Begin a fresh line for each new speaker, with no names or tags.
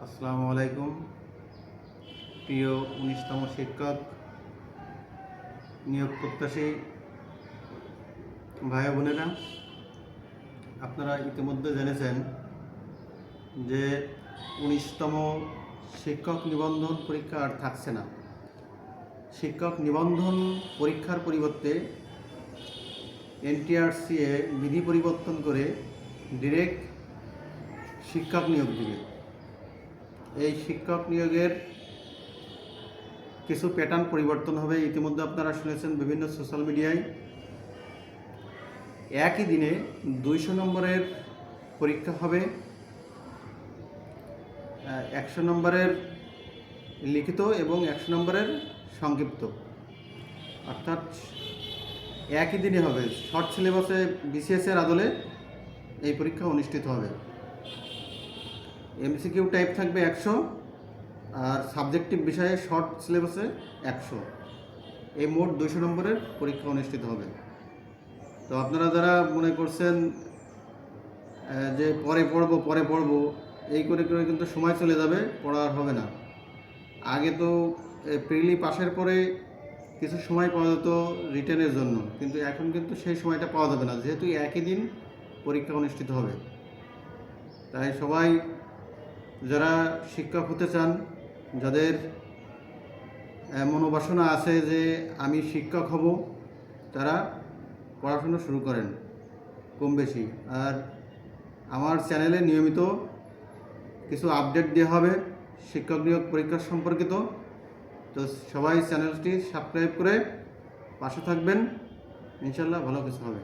আসসালামু আলাইকুম। প্রিয় ১৯তম শিক্ষক নিয়োগ প্রত্যাশী ভাই বোনেরা, আপনারা ইতিমধ্যে জেনেছেন যে ১৯তম শিক্ষক নিবন্ধন পরীক্ষা আর থাকছে না। শিক্ষক নিবন্ধন পরীক্ষার পরিবর্তে NTRCA বিধি পরিবর্তন করে ডিরেক্ট শিক্ষক নিয়োগ দিবে। এই শিক্ষক নিয়োগের কিছু প্যাটার্ন পরিবর্তন হবে। ইতিমধ্যে আপনারা শুনেছেন বিভিন্ন সোশ্যাল মিডিয়ায় একই দিনে ২০০ নম্বরের পরীক্ষা হবে, ১০০ নম্বরের লিখিত এবং ১০০ নম্বরের সংক্ষিপ্ত, অর্থাৎ একই দিনে হবে। শর্ট সিলেবাসে BCS-এর আদলে এই পরীক্ষা অনুষ্ঠিত হবে। MCQ টাইপ থাকবে ১০০ আর সাবজেক্টিভ বিষয়ে শর্ট সিলেবাসে ১০০। এই মোট ২০০ নম্বরের পরীক্ষা অনুষ্ঠিত হবে। তো আপনারা যারা মনে করছেন যে পরে পড়বো এই করে কিন্তু সময় চলে যাবে, পড়া আর হবে না। আগে তো প্রিলি পাশের পরে কিছু সময় পাওয়া যেত রিটেনের জন্য, কিন্তু এখন কিন্তু সেই সময়টা পাওয়া যাবে না, যেহেতু একই দিন পরীক্ষা অনুষ্ঠিত হবে। তাই সবাই যারা শিক্ষক হতে চান, যাদের মনোবাসনা আছে যে আমি শিক্ষক হব, তারা পড়াশোনা শুরু করেন কম বেশি। আর আমার চ্যানেলে নিয়মিত কিছু আপডেট দেওয়া হবে শিক্ষক নিয়োগ পরীক্ষা সম্পর্কিত। তো সবাই চ্যানেলটি সাবস্ক্রাইব করে পাশে থাকবেন, ইনশাল্লাহ ভালো কিছু হবে।